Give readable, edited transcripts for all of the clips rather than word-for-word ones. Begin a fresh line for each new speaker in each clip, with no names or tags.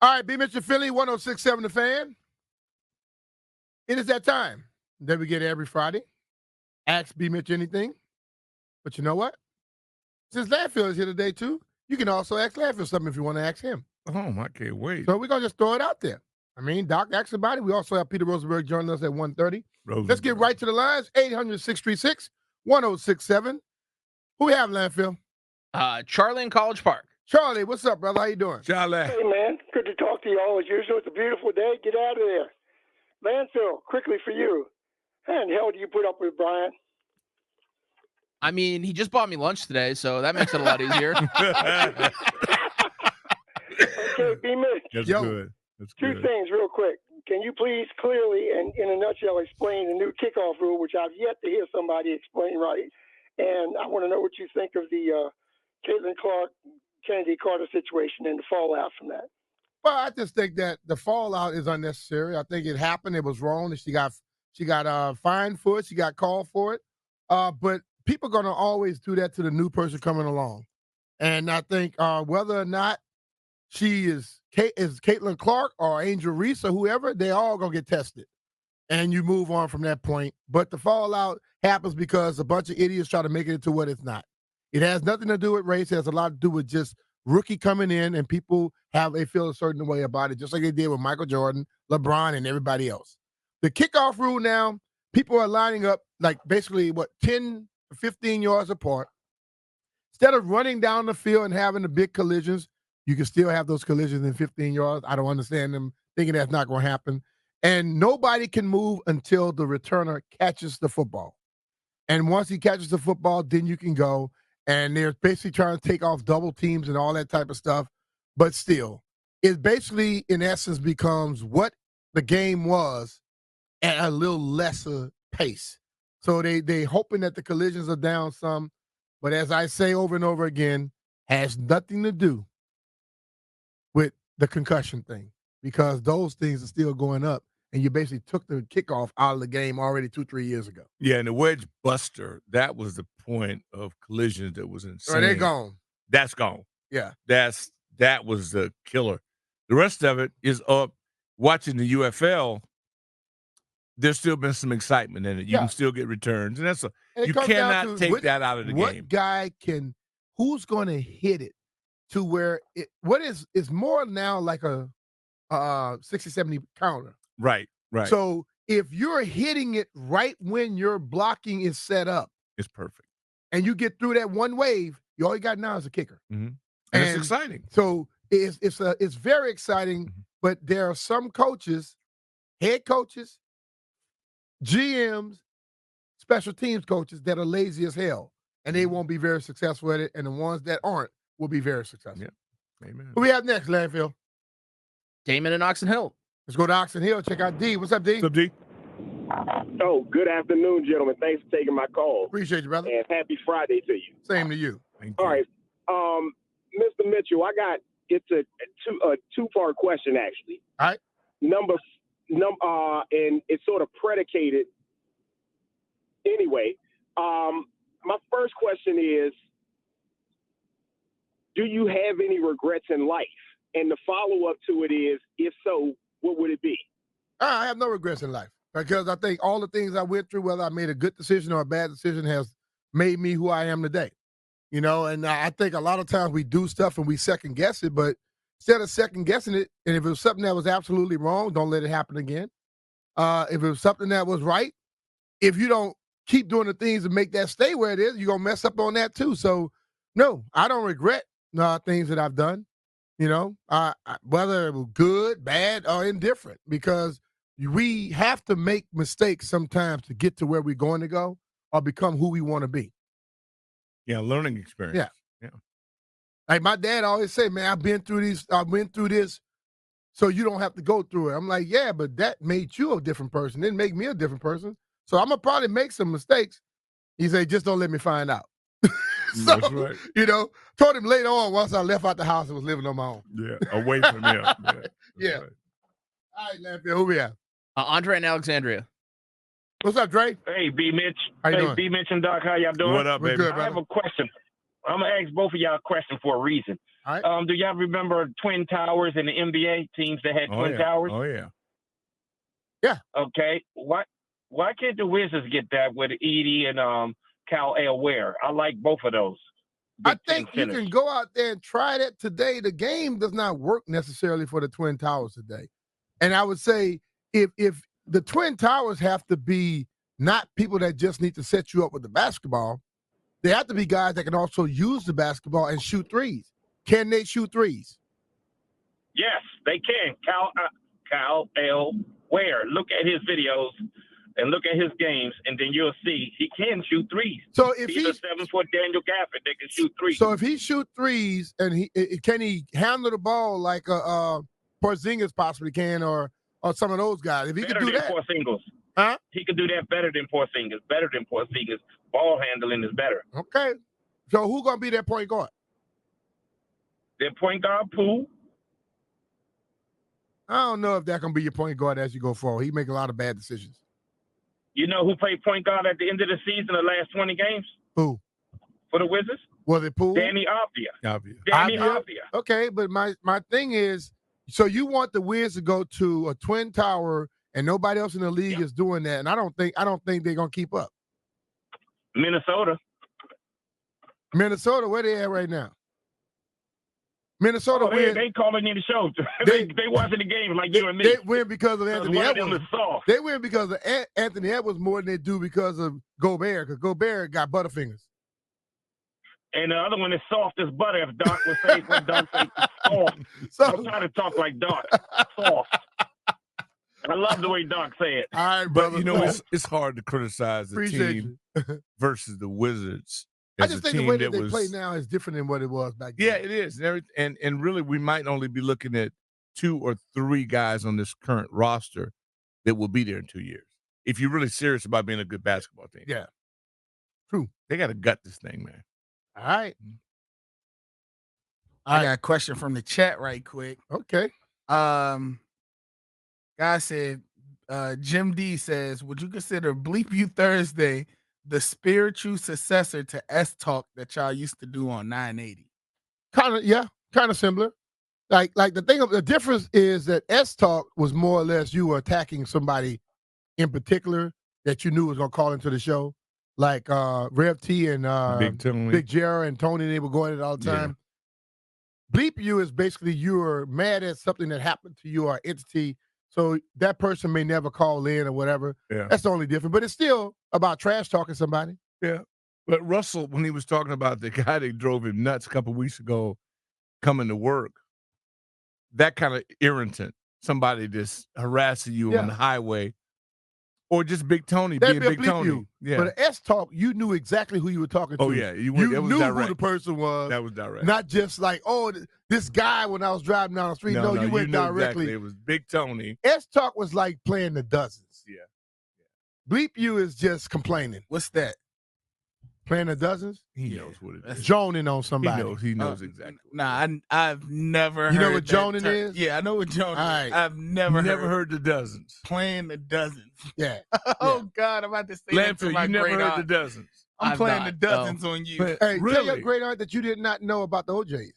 All right, BMitch and Finlay, 106.7 The Fan. It is that time that we get every Friday. Ask BMitch anything. But you know what? Since Landfill is here today, too, you can also ask Landfill something if you want to ask him.
Oh, I can't wait.
So we're going to just throw it out there. I mean, Doc asked about it. We also have Peter Rosenberg joining us at 1:30. Let's get right to the lines. 800-636-1067. Who we have, Landfill?
Charlie in College Park.
Charlie, what's up, brother? How you doing?
Charlie.
Hey, man. Good to talk to you all as usual. It's a beautiful day. Get out of there. Landfill, quickly for you. How in the hell do you put up with Brian?
I mean, he just bought me lunch today, so that makes it a lot easier.
Okay, BMitch.
That's good. That's
Two
good.
things real quick. Can you please clearly and in a nutshell explain the new kickoff rule, which I've yet to hear somebody explain right? And I want to know what you think of the Caitlin Clark, Kennedy Carter situation and the fallout from that.
Well, I just think that the fallout is unnecessary. I think it happened. It was wrong. She got fined for it. She got called for it. But people are going to always do that to the new person coming along. And I think whether or not she is Caitlin Clark or Angel Reese or whoever, they all going to get tested. And you move on from that point. But the fallout happens because a bunch of idiots try to make it into what it's not. It has nothing to do with race. It has a lot to do with just rookie coming in and people they feel a certain way about it, just like they did with Michael Jordan, LeBron, and everybody else. The kickoff rule now, people are lining up like basically 10, 15 yards apart. Instead of running down the field and having the big collisions, you can still have those collisions in 15 yards. I don't understand them thinking that's not going to happen. And nobody can move until the returner catches the football. And once he catches the football, then you can go. And they're basically trying to take off double teams and all that type of stuff. But still, it basically, in essence, becomes what the game was at a little lesser pace. So they hoping that the collisions are down some. But as I say over and over again, has nothing to do with the concussion thing because those things are still going up. And you basically took the kickoff out of the game already 2-3 years ago.
Yeah, and the wedge buster, that was the point of collisions that was insane.
Right, they're gone.
That's gone.
Yeah.
That was the killer. The rest of it is up. Watching the UFL, there's still been some excitement in it. You can still get returns. And you cannot take that out of the game.
What guy who's going to hit it to where it's more now like a 60-70 counter.
Right.
So if you're hitting it right when your blocking is set up,
it's perfect.
And you get through that one wave, all you got now is a kicker.
Mm-hmm. And it's exciting.
So it's very exciting,
Mm-hmm.
but there are some coaches, head coaches, GMs, special teams coaches that are lazy as hell, and they won't be very successful at it, and the ones that aren't will be very successful.
Yeah. Amen.
Who we have next, Landfill?
Damon in Oxon Hill.
Let's go to Oxon Hill. Check out D. What's up, D?
What's up, D?
Oh, good afternoon, gentlemen. Thanks for taking my call.
Appreciate you, brother.
And happy Friday to you.
Same to you.
All right. Mr. Mitchell, it's a two-part question, actually.
All right.
And it's sort of predicated. Anyway, my first question is, do you have any regrets in life? And the follow-up to it is, if so, what would it be?
I have no regrets in life because I think all the things I went through, whether I made a good decision or a bad decision, has made me who I am today. You know, and I think a lot of times we do stuff and we second guess it, but instead of second guessing it, and if it was something that was absolutely wrong, don't let it happen again. If it was something that was right, if you don't keep doing the things to make that stay where it is, you're going to mess up on that too. So, no, I don't regret things that I've done. You know, whether it was good, bad, or indifferent, because we have to make mistakes sometimes to get to where we're going to go or become who we want to be.
Yeah, learning experience. Yeah.
Like my dad always say, man, I went through this so you don't have to go through it. I'm like, yeah, but that made you a different person. It didn't make me a different person. So I'm going to probably make some mistakes. He said, just don't let me find out. So,
that's right.
You know, told him later on once I left out the house and was living on my own.
Yeah, away from him.
Yeah.
Right.
All right, Landfill, who we have?
Andre and Alexandria.
What's up, Dre?
Hey, BMitch.
How you
Hey,
doing?
BMitch and Doc, how y'all doing?
What up,
We're
baby?
good,
I
brother.
have a question. I'm going to ask both of y'all a question for a reason.
All right.
Do y'all remember Twin Towers in the NBA teams that had Twin Towers?
Oh yeah.
Yeah.
Okay. Why can't the Wizards get that with Edie and Cal Ware? I like both of those.
I think you can go out there and try that today. The game does not work necessarily for the Twin Towers today. And I would say if the Twin Towers have to be not people that just need to set you up with the basketball, they have to be guys that can also use the basketball and shoot threes. Can they shoot threes?
Yes, they can. Cal Ware. Look at his videos and look at his games, and then you'll see he can shoot threes.
So if
he's a 7-foot Daniel Gafford, they can shoot threes.
So if he shoot threes, and can he handle the ball like Porzingis possibly can, or some of those guys? If he
better
can do
than
that,
Porzingis.
huh?
He can do that better than Porzingis. Better than Porzingis. Ball handling is better.
Okay. So who's gonna be that point guard?
Their point guard, Poole.
I don't know if that can be your point guard as you go forward. He make a lot of bad decisions.
You know who played point guard at the end of the season, the last 20 games?
Who?
For the Wizards?
Was it Poole?
Danny Avdia.
Danny
Avdia.
Okay, but my thing is, so you want the Wiz to go to a Twin Tower and nobody else in the league is doing that, and I don't think they're gonna keep up.
Minnesota,
where they at right now? Minnesota win.
They calling in the show. they watching the game like you and me.
They win because of Anthony Edwards.
They
win because of Anthony Edwards more than they do because of Gobert, because Gobert got butterfingers.
And the other one is soft as butter. If Doc would say when Doc say soft. So, I'm trying to talk like Doc. Soft. I love the way Doc said it.
All right,
but
brother.
it's hard to criticize the team versus the Wizards.
I just think the way that they play now is different than what it was back then.
Yeah, it is. And really, we might only be looking at 2 or 3 guys on this current roster that will be there in 2 years. If you're really serious about being a good basketball team.
Yeah. True.
They got to gut this thing, man.
All right.
I got a question from the chat right quick.
Okay.
Guy said, Jim D says, would you consider Bleep You Thursday the spiritual successor to S Talk that y'all used to do on 980?
Kind of similar. Like the difference is that S Talk was more or less you were attacking somebody in particular that you knew was gonna call into the show, like Rev T and Big Jerry and Tony. They were going at it all the time. Bleep You is basically you're mad at something that happened to you or entity. So that person may never call in or whatever.
Yeah.
That's the only difference. But it's still about trash talking somebody.
Yeah. But Russell, when he was talking about the guy that drove him nuts a couple of weeks ago coming to work, that kind of irritant, somebody just harassing you on the highway, or just Big Tony being Big Tony. Yeah.
But at S-Talk, you knew exactly who you were talking to.
Oh, yeah.
You knew
direct.
who the person was.
That was direct.
Not just like, this guy when I was driving down the street. No, you went directly.
Exactly. It was Big Tony.
S-Talk was like playing the dozens.
Yeah.
Bleep You is just complaining.
What's that?
Playing the dozens?
He knows what it is.
Joning on somebody.
He knows exactly.
Nah, I've never heard.
You know what joning is?
Yeah, I know what joning is. I've
never heard the dozens.
Playing the dozens.
Yeah.
God, I'm about to say that to
Landfill,
my
you never
great
heard
aunt.
the dozens.
I'm playing the dozens on you.
But, hey,
really?
Tell your great aunt that you did not know about the OJs.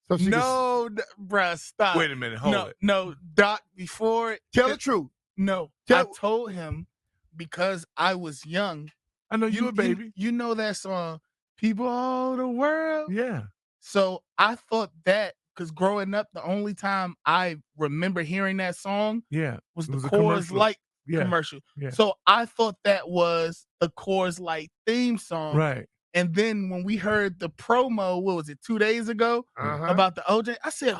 So she
bruh, stop.
Wait a minute, hold it.
No, Doc, before
tell the truth.
No, I told him because I was young.
I know you a baby.
You know that song, People All the World?
Yeah.
So I thought that, because growing up, the only time I remember hearing that song was the Coors Light commercial.
Yeah.
So I thought that was the Coors Light theme song.
Right.
And then when we heard the promo, what was it, 2 days ago, about the OJ, I said,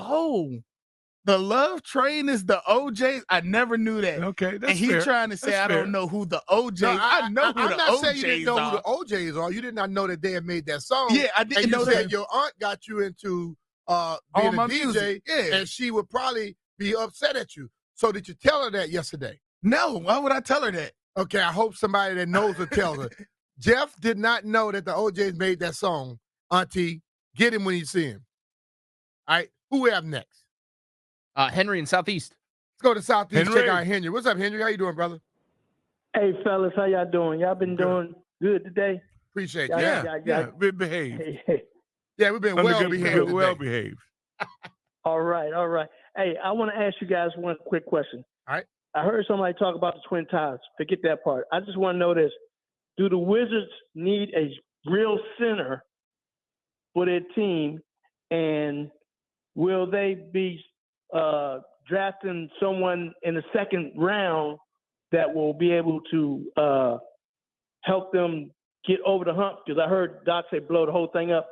the Love Train is the OJs. I never knew that.
Okay, that's
and he
fair.
trying to say
that's
I
fair.
don't know who the OJs.
No,
I know who
I'm
the
not
OJs
saying you didn't know
are.
who the OJs are. You did not know that they had made that song.
Yeah, I didn't
and
know
you said
that.
your aunt got you into being
All
a
my
DJ,
music. Yeah.
and she would probably be upset at you. So did you tell her that yesterday?
No, why would I tell her that?
Okay, I hope somebody that knows her tells her. Jeff did not know that the OJs made that song. Auntie, get him when you see him. All right, who we have next?
Henry in Southeast.
Let's go to Southeast.
Henry.
Check out Henry. What's up, Henry? How you doing, brother?
Hey, fellas, how y'all doing? Y'all been doing good today?
Appreciate you.
Yeah, behave.
Hey.
Yeah, we've been well behaved.
Well behaved.
All right, all right. Hey, I want to ask you guys one quick question.
All right.
I heard somebody talk about the Twin Towers. Forget that part. I just want to know this. Do the Wizards need a real center for their team? And will they be drafting someone in the second round that will be able to help them get over the hump? Because I heard Doc say blow the whole thing up,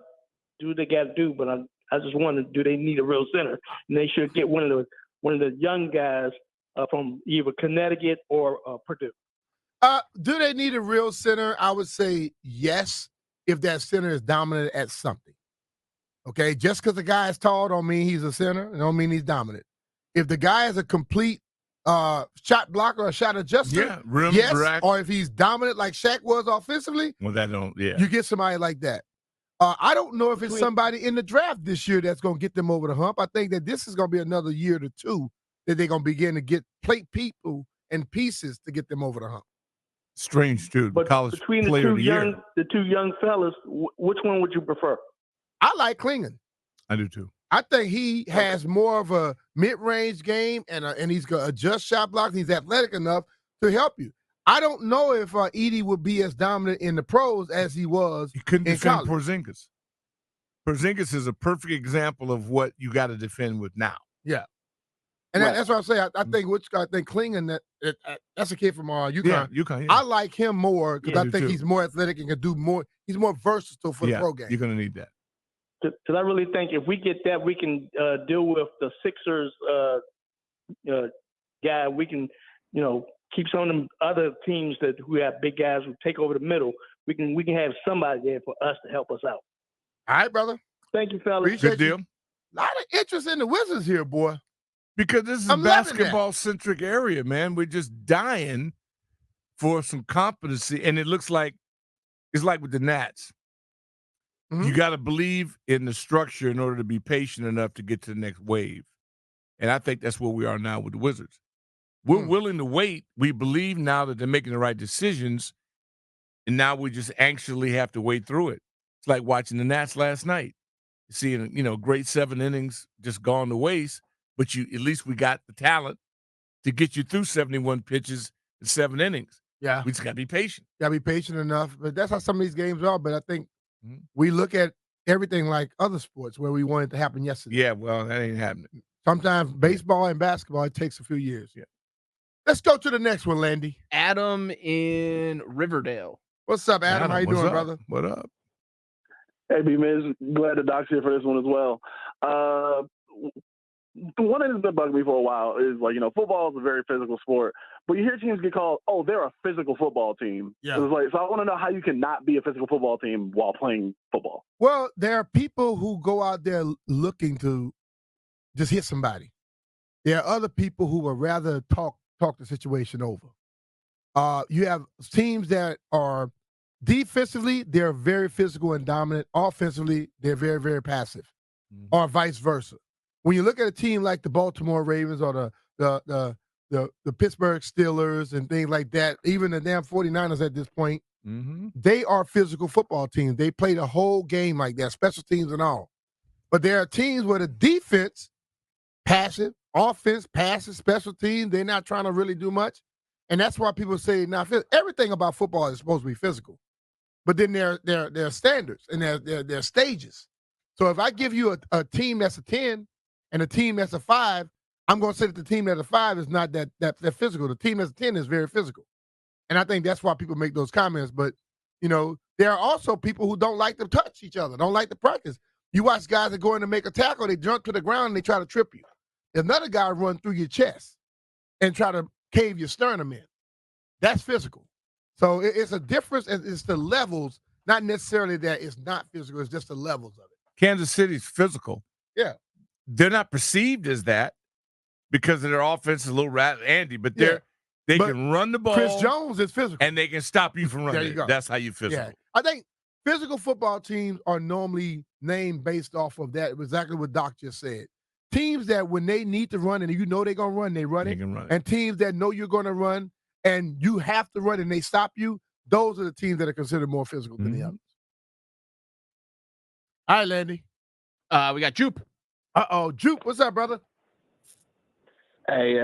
do what they got to do. But I just wondered, do they need a real center? And they should get one of the young guys from either Connecticut or Purdue.
Do they need a real center? I would say yes, if that center is dominant at something. Okay, just because the guy is tall don't mean he's a center. It don't mean he's dominant. If the guy is a complete shot blocker or shot adjuster, yes, rack. Or if he's dominant like Shaq was offensively,
well, that don't,
you get somebody like that. I don't know if it's somebody in the draft this year that's going to get them over the hump. I think that this is going to be another year to two that they're going to begin to get plate people and pieces to get them over the hump.
Strange, dude.
But
college
between
player
the two young fellas, which one would you prefer?
I like Klingon.
I do too.
I think he has more of a mid-range game, and he's going to adjust shot blocks. He's athletic enough to help you. I don't know if Edey would be as dominant in the pros as he was
in college. You couldn't defend Porzingis. Porzingis is a perfect example of what you got to defend with now.
Yeah. And that's what I'm saying. I think Klingon, that's a kid from UConn.
Yeah, UConn. Yeah.
I like him more because I think he's more athletic and can do more. He's more versatile for the pro game.
You're going to need that.
Because I really think if we get that, we can deal with the Sixers guy. We can, keep some of them other teams who have big guys who take over the middle. We can have somebody there for us to help us out.
All right, brother.
Thank you, fellas.
Appreciate
Good deal.
A lot of interest in the Wizards here, boy.
Because this is a basketball-centric area, man. We're just dying for some competency, and it looks like it's like with the Nats. Mm-hmm. You got to believe in the structure in order to be patient enough to get to the next wave. And I think that's where we are now with the Wizards. We're willing to wait. We believe now that they're making the right decisions, and now we just anxiously have to wait through it. It's like watching the Nats last night. Seeing, great 7 innings just gone to waste, but at least we got the talent to get you through 71 pitches in 7 innings.
Yeah.
We just got to be patient.
Got to be patient enough. But that's how some of these games are. But I think we look at everything like other sports where we want it to happen yesterday.
Yeah, well, that ain't happening.
Sometimes baseball and basketball, it takes a few years. Yeah. Let's go to the next one, Landy.
Adam in Riverdale.
What's up, Adam? How you doing, brother?
What up?
Hey, BMitch. Glad the Doc's here for this one as well. One thing that's been bugging me for a while is, football is a very physical sport. But you hear teams get called, they're a physical football team. Yeah. So I want to know how you can not be a physical football team while playing football.
Well, there are people who go out there looking to just hit somebody. There are other people who would rather talk the situation over. You have teams that are defensively, they're very physical and dominant. Offensively, they're very, very passive, or vice versa. When you look at a team like the Baltimore Ravens or the Pittsburgh Steelers and things like that, even the damn 49ers at this point, they are physical football teams. They play the whole game like that, special teams and all. But there are teams where the defense, passive, offense, passive, special teams, they're not trying to really do much. And that's why people say now everything about football is supposed to be physical. But then there are standards and there are stages. So if I give you a team that's a 10 and a team that's a 5, I'm going to say that the team that's a 5 is not that physical. The team that's a 10 is very physical. And I think that's why people make those comments. But, there are also people who don't like to touch each other, don't like to practice. You watch guys that go in to make a tackle, they jump to the ground and they try to trip you. Another guy run through your chest and try to cave your sternum in. That's physical. So it's a difference. It's the levels, not necessarily that it's not physical. It's just the levels of it.
Kansas City's physical.
Yeah.
They're not perceived as that because of their offense is a little Andy, but they can run the ball.
Chris Jones is physical.
And they can stop you from running.
There you go.
That's how you physical.
Yeah. I think physical football teams are normally named based off of that, exactly what Doc just said. Teams that when they need to run and they're going to run, they run it. And teams that know you're going to run and you have to run and they stop you, those are the teams that are considered more physical than the others. All right, Landy.
We got Jupe.
Juke, what's up, brother?
Hey,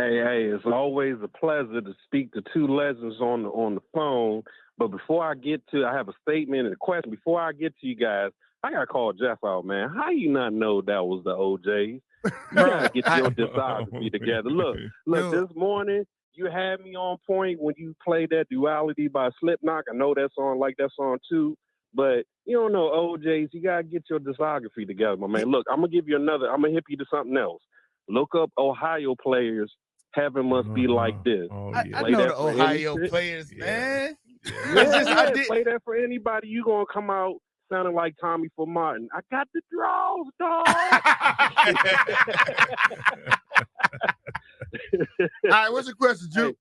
it's always a pleasure to speak to two legends on the phone. But before I get to, I have a statement and a question. Before I get to you guys, I got to call Jeff out, man. How you not know that was the OJs? You got to get your discography together. Look, this morning, you had me on point when you played that Duality by Slipknot. I know that song, like that song too. But you don't know OJs. You got to get your discography together, my man. Look, I'm going to give you another. I'm going to hip you to something else. Look up Ohio players. Heaven must be like this.
I know the Ohio players, man.
Yeah, play that for anybody. You gonna come out sounding like Tommy for Martin. I got the draws, dog.
All right, what's the question, Juke?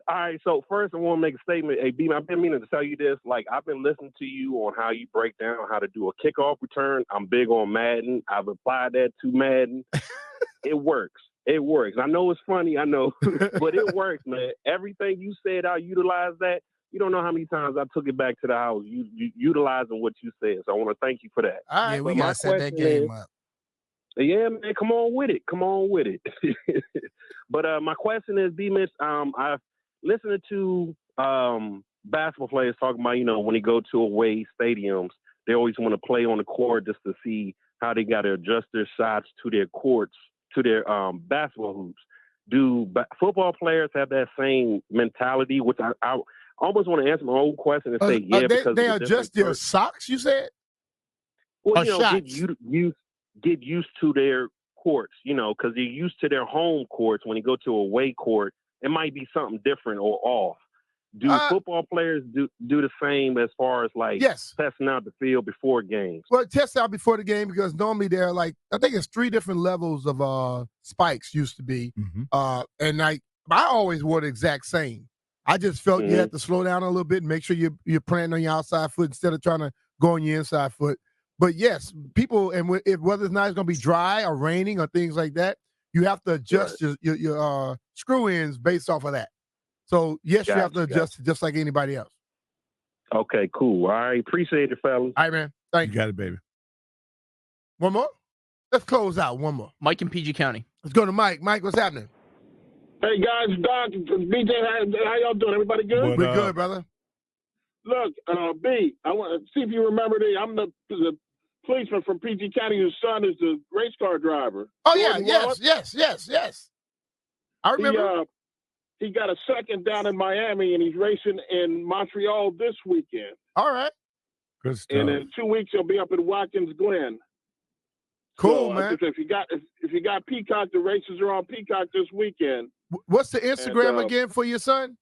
All right, so first I want to make a statement. Hey, B, I've been meaning to tell you this. Like, I've been listening to you on how you break down how to do a kickoff return. I'm big on Madden. I've applied that to Madden. It works. It works. I know it's funny, I know, but it works, man. Everything you said, I utilized that. You don't know how many times I took it back to the house, you utilizing what you said. So I want to thank you for that.
All right, we got to set that game up.
Yeah, man, come on with it. Come on with it. But my question is, BMitch, I've listened to basketball players talking about, when they go to away stadiums, they always want to play on the court just to see how they got to adjust their shots to their courts, to their basketball hoops. Do football players have that same mentality? Which I almost want to answer my own question and say, because
they adjust their socks, you said?
Well, get used to their courts, because they're used to their home courts. When you go to a away court, it might be something different or off. Do football players do the same as far as testing out the field before games?
Well, test out before the game because normally they're I think it's 3 different levels of spikes used to be. Mm-hmm. And I always wore the exact same. I just felt you had to slow down a little bit and make sure you're praying on your outside foot instead of trying to go on your inside foot. But yes, people, and whether it's not going to be dry or raining or things like that, you have to adjust your screw ends based off of that. So, yes, you have to adjust it just like anybody else.
Okay, cool. All right. Appreciate it, fellas.
All right, man. Thank you.
You got it, baby.
One more? Let's close out. One more.
Mike in PG County.
Let's go to Mike. Mike, what's happening?
Hey, guys. Doc, BJ, how y'all doing? Everybody good?
We're good, brother.
Look, B, I want to see if you remember I'm the policeman from PG County whose son is the race car driver.
Oh, yes. I remember.
He got a second down in Miami, and he's racing in Montreal this weekend.
All right.
Good stuff.
And in 2 weeks, he'll be up in Watkins Glen.
Cool,
so,
man.
If you got Peacock, the races are on Peacock this weekend.
What's the Instagram again for your son?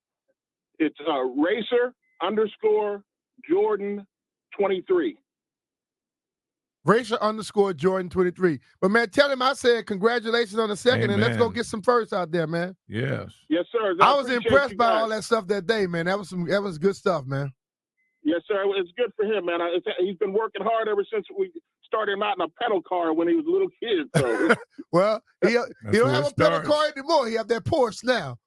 It's Racer_Jordan23.
Racer_Jordan23. But, man, tell him I said congratulations on the second, and let's go get some firsts out there, man.
Yes.
Yes, sir.
I was impressed by all that stuff that day, man. That was good stuff, man.
Yes, sir. It's good for him, man. He's been working hard ever since we started him out in a pedal car when he was a little kid. So.
Well, he don't have a pedal car anymore. He have that Porsche now.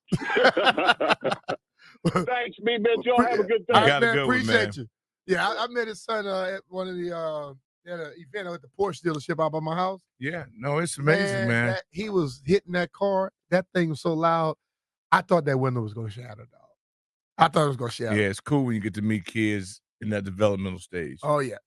Thanks, BMitch. Y'all have a good day.
All right, man. Appreciate you. Yeah, I met his son at one of the at an event at the Porsche dealership out by my house.
Yeah, no, it's amazing, man.
He was hitting that car. That thing was so loud. I thought that window was going to shatter, dog. I thought it was going to shatter.
Yeah, it's cool when you get to meet kids in that developmental stage.
Oh, yeah.